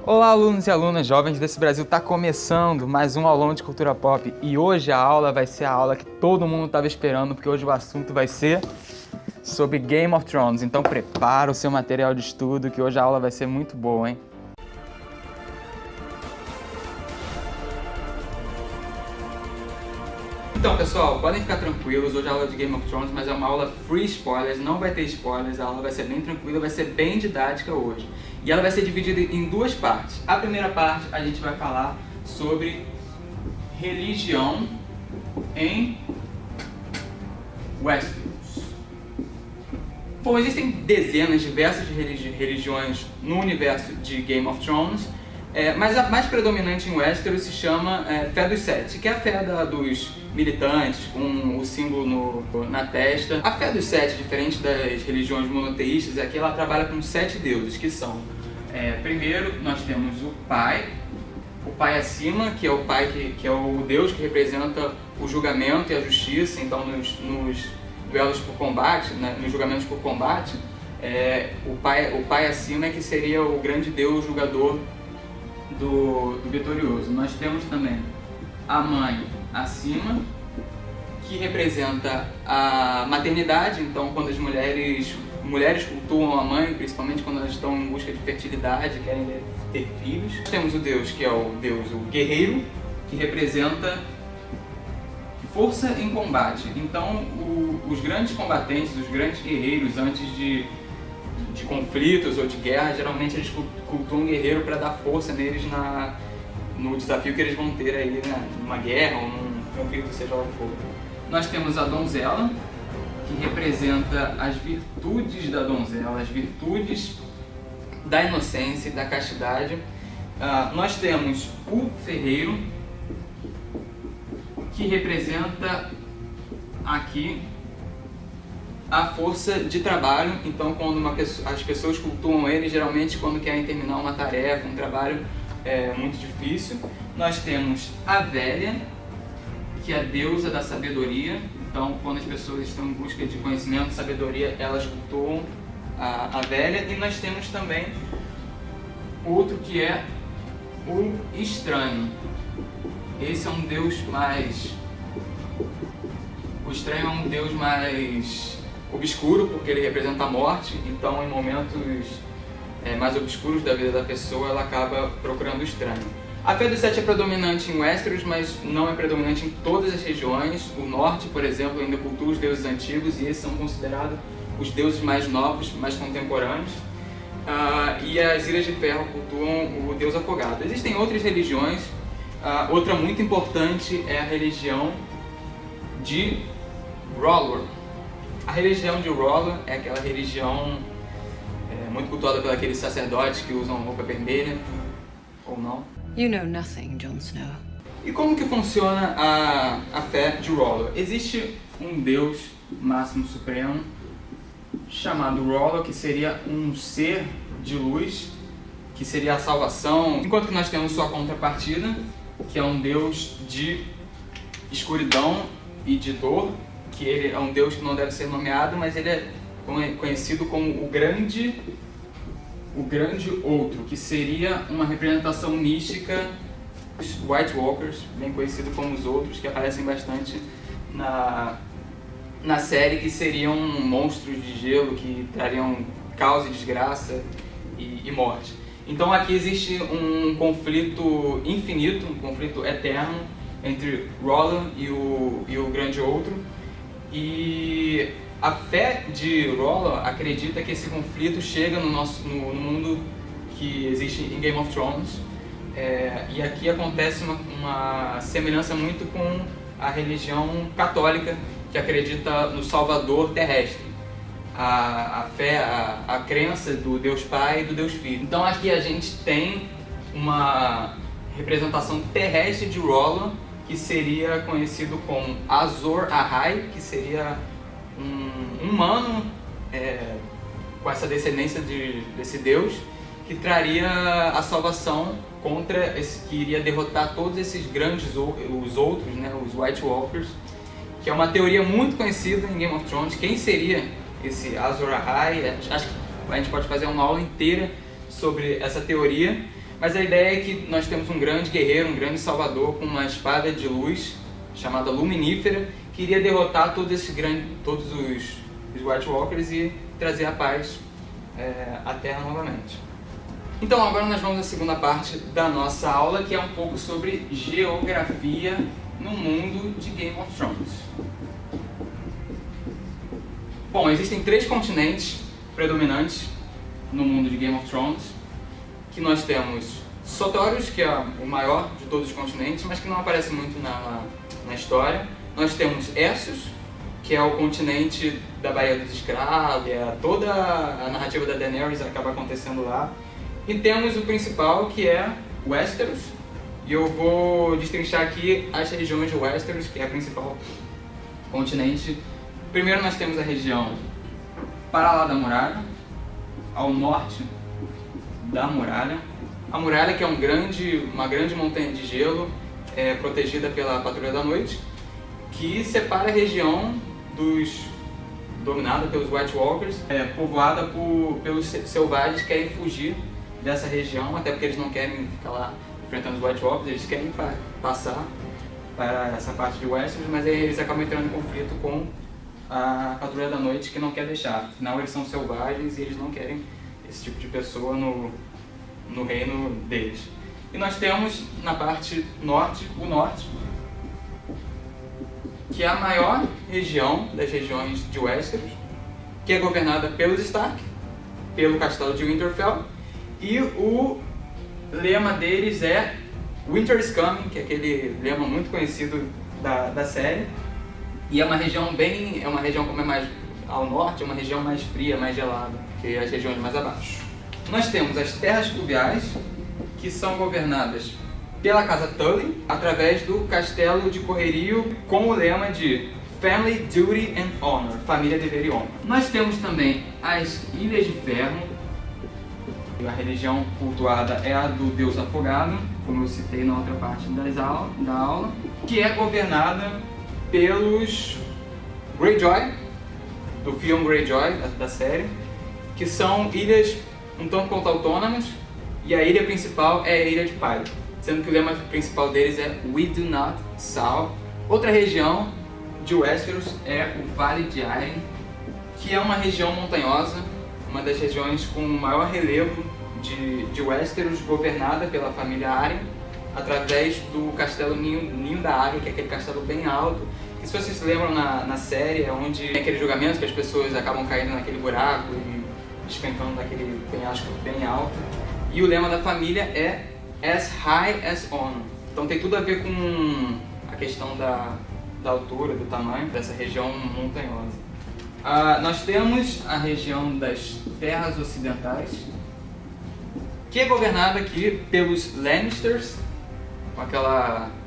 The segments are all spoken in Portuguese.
Olá, alunos e alunas jovens desse Brasil, está começando mais um aulão de cultura pop e hoje a aula vai ser a aula que todo mundo estava esperando, porque hoje o assunto vai ser sobre Game of Thrones. Então prepara o seu material de estudo que hoje a aula vai ser muito boa, hein? Então pessoal, podem ficar tranquilos, hoje é a aula de Game of Thrones, mas é uma aula free spoilers, não vai ter spoilers, a aula vai ser bem tranquila, vai ser bem didática hoje. E ela vai ser dividida em duas partes. A primeira parte a gente vai falar sobre religião em Westeros. Bom, existem dezenas, diversas religiões no universo de Game of Thrones, mas a mais predominante em Westeros se chama Fé dos Sete, que é a fé dos militantes, com o símbolo na testa. A Fé dos Sete, diferente das religiões monoteístas, é que ela trabalha com 7 deuses, que são, primeiro, nós temos o Pai acima, que é o Pai que é o Deus que representa o julgamento e a justiça. Então, nos duelos por combate, né, nos julgamentos por combate, o pai acima é que seria o grande Deus julgador do vitorioso. Nós temos também a Mãe acima, que representa a maternidade. Então, quando as mulheres cultuam a mãe, principalmente quando elas estão em busca de fertilidade, querem ter filhos. Temos o Deus que é o guerreiro, que representa força em combate. Então, os grandes combatentes, os grandes guerreiros, antes de conflitos ou de guerra, geralmente eles cultuam um guerreiro para dar força neles no desafio que eles vão ter aí, né, numa guerra ou num conflito, seja lá o que for. Nós temos a donzela, que representa as virtudes da donzela, as virtudes da inocência e da castidade. Nós temos o ferreiro, que representa aqui a força de trabalho. Então, quando as pessoas cultuam ele, geralmente quando querem terminar uma tarefa, um trabalho muito difícil. Nós temos a velha, que é a deusa da sabedoria. Então, quando as pessoas estão em busca de conhecimento e sabedoria, elas cultuam a velha. E nós temos também outro que é o estranho. Esse é um deus mais... O estranho é um deus mais obscuro, porque ele representa a morte. Então, em momentos mais obscuros da vida da pessoa, ela acaba procurando o estranho. A Fé dos Sete é predominante em Westeros, mas não é predominante em todas as regiões. O norte, por exemplo, ainda cultua os deuses antigos, e esses são considerados os deuses mais novos, mais contemporâneos. E as Ilhas de Ferro cultuam o deus afogado. Existem outras religiões. Outra muito importante é a religião de R'hllor. A religião de R'hllor é aquela religião muito cultuada por aqueles sacerdotes que usam roupa vermelha, ou não. You know nothing, Jon Snow. E como que funciona a fé de R'hllor? Existe um deus máximo supremo chamado R'hllor, que seria um ser de luz, que seria a salvação, enquanto que nós temos sua contrapartida, que é um deus de escuridão e de dor, que ele é um deus que não deve ser nomeado, mas ele é conhecido como o grande outro, que seria uma representação mística dos White Walkers, bem conhecido como os outros, que aparecem bastante na série, que seriam monstros de gelo que trariam caos e desgraça e morte. Então aqui existe um conflito infinito, um conflito eterno entre R'hllor e o grande outro. E a fé de R'hllor acredita que esse conflito chega no mundo que existe em Game of Thrones. E aqui acontece uma semelhança muito com a religião católica, que acredita no Salvador terrestre. A fé, a crença do Deus Pai e do Deus Filho. Então aqui a gente tem uma representação terrestre de R'hllor, que seria conhecido como Azor Ahai, que seria um humano com essa descendência desse Deus, que traria a salvação contra que iria derrotar todos esses grandes, os outros, né, os White Walkers, que é uma teoria muito conhecida em Game of Thrones. Quem seria esse Azor Ahai? Acho que a gente pode fazer uma aula inteira sobre essa teoria, Mas a ideia é que nós temos um grande guerreiro, um grande salvador com uma espada de luz chamada Luminífera, que iria derrotar todos os White Walkers e trazer a paz à Terra novamente. Então agora nós vamos à segunda parte da nossa aula, que é um pouco sobre geografia no mundo de Game of Thrones. Bom, existem 3 continentes predominantes no mundo de Game of Thrones, que nós temos Sotoros, que é o maior de todos os continentes, mas que não aparece muito na história. Nós temos Essos, que é o continente da Baía dos Escravos, toda a narrativa da Daenerys acaba acontecendo lá. E temos o principal, que é Westeros, e eu vou destrinchar aqui as regiões de Westeros, que é a principal continente. Primeiro nós temos a região para lá da muralha, ao norte da muralha. A muralha, que é uma grande montanha de gelo, protegida pela Patrulha da Noite, que separa a região dominada pelos White Walkers, povoada pelos selvagens que querem fugir dessa região, até porque eles não querem ficar lá enfrentando os White Walkers, eles querem passar para essa parte de Westeros, mas aí eles acabam entrando em conflito com a Patrulha da Noite, que não quer deixar. Afinal, eles são selvagens e eles não querem esse tipo de pessoa no reino deles. E nós temos na parte norte, o norte, que é a maior região das regiões de Westeros, que é governada pelos Stark, pelo castelo de Winterfell, e o lema deles é Winter is Coming, que é aquele lema muito conhecido da série. E é uma região como é mais ao norte, é uma região mais fria, mais gelada que as regiões mais abaixo. Nós temos as terras fluviais, que são governadas pela Casa Tully, através do Castelo de Correrio, com o lema de Family, Duty and Honor, família, dever e honra. Nós temos também as Ilhas de Ferro. A religião cultuada é a do Deus Afogado, como eu citei na outra parte da aula, que é governada pelos Greyjoy, do filme Greyjoy, da série, que são ilhas um tanto quanto autônomas, e a ilha principal é a Ilha de Pyro, sendo que o lema principal deles é We Do Not Sow. Outra região de Westeros é o Vale de Arryn, que é uma região montanhosa, uma das regiões com o maior relevo de Westeros, governada pela família Arryn, através do castelo Ninho da Águia, que é aquele castelo bem alto, que se vocês se lembram na série, é onde tem aquele julgamento que as pessoas acabam caindo naquele buraco e despencando daquele penhasco bem alto. E o lema da família é As High as Honor. Então tem tudo a ver com a questão da altura, do tamanho dessa região montanhosa. Nós temos a região das Terras Ocidentais, que é governada aqui pelos Lannisters, com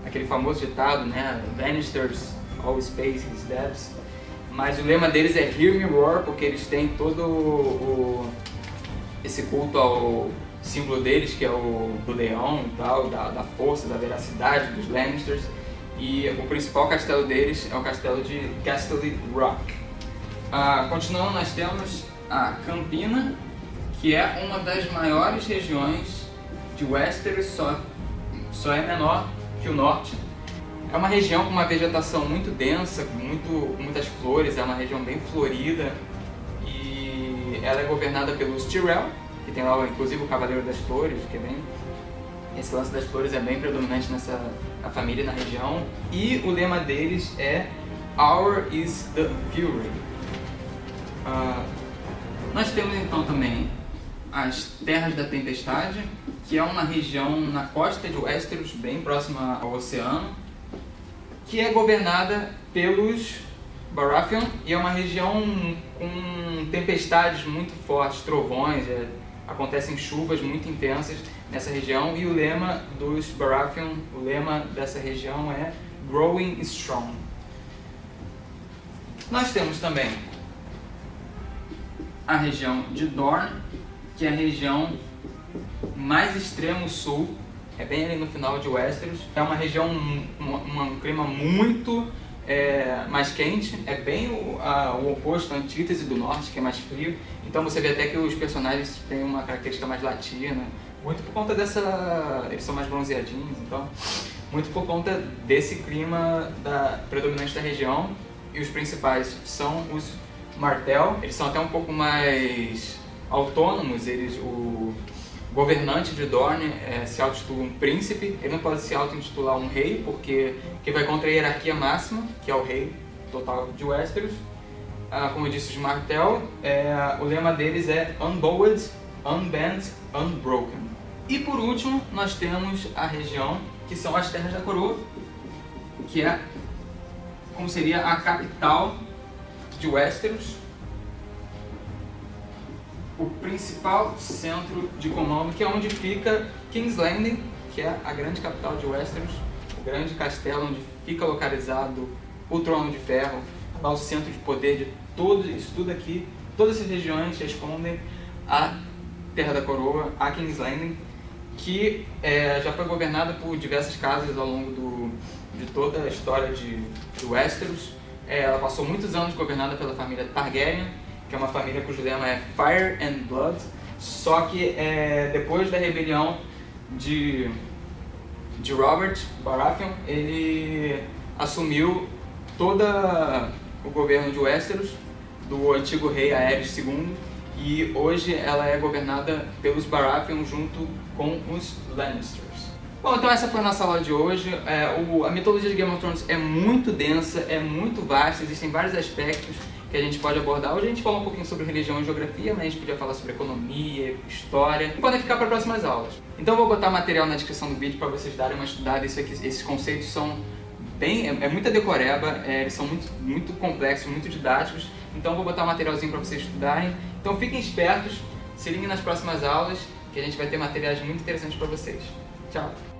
aquele famoso ditado, né? Lannisters always pays his debts. Mas o lema deles é Hear Me Roar, porque eles têm todo esse culto ao símbolo deles, que é o do leão e tal, da força, da veracidade dos Lannisters. E o principal castelo deles é o castelo de Casterly Rock. Continuando, nós temos a Campina, que é uma das maiores regiões de Westeros, só é menor que o norte. É uma região com uma vegetação muito densa, com muitas flores, é uma região bem florida, e ela é governada pelos Tyrell, que tem lá inclusive o Cavaleiro das Flores, que é bem... Esse lance das flores é bem predominante na família e na região, e o lema deles é Our is the Fury. Nós temos então também as Terras da Tempestade, que é uma região na costa de Westeros, bem próxima ao oceano, que é governada pelos Baratheon, e é uma região com tempestades muito fortes, trovões, acontecem chuvas muito intensas nessa região, e o lema dos Baratheon, o lema dessa região é Growing Strong. Nós temos também a região de Dorne, que é a região mais extremo sul, é bem ali no final de Westeros. É uma região, um clima muito mais quente, é bem o oposto, a antítese do norte, que é mais frio. Então você vê até que os personagens têm uma característica mais latina, Muito por conta dessa... eles são mais bronzeadinhos, então... muito por conta desse clima predominante da região. E os principais são os Martell. Eles são até um pouco mais autônomos. O governante de Dorne se auto-intitula um príncipe. Ele não pode se auto-intitular um rei, porque vai contra a hierarquia máxima, que é o rei total de Westeros. Como eu disse, os Martell, o lema deles é Unbowed, Unbent, Unbroken. E por último, nós temos a região que são as Terras da Coroa, que é como seria a capital de Westeros, o principal centro de comando, que é onde fica King's Landing, que é a grande capital de Westeros, o grande castelo onde fica localizado o Trono de Ferro, lá o centro de poder de tudo aqui. Todas essas regiões respondem à Terra da Coroa, a King's Landing, que já foi governada por diversas casas ao longo de toda a história de Westeros. Ela passou muitos anos governada pela família Targaryen, que é uma família cujo lema é Fire and Blood, só que depois da rebelião de Robert Baratheon, ele assumiu todo o governo de Westeros, do antigo rei Aerys II, e hoje ela é governada pelos Baratheon junto com os Lannisters. Bom, então essa foi a nossa aula de hoje. A mitologia de Game of Thrones é muito densa, é muito vasta, existem vários aspectos que a gente pode abordar. Hoje a gente falou um pouquinho sobre religião e geografia, mas a gente podia falar sobre economia, história, e podem ficar para próximas aulas. Então eu vou botar material na descrição do vídeo para vocês darem uma estudada. Esses conceitos são muita decoreba, eles são muito complexos, muito didáticos, então eu vou botar um materialzinho para vocês estudarem. Então fiquem espertos, se liguem nas próximas aulas, que a gente vai ter materiais muito interessantes para vocês. Tchau!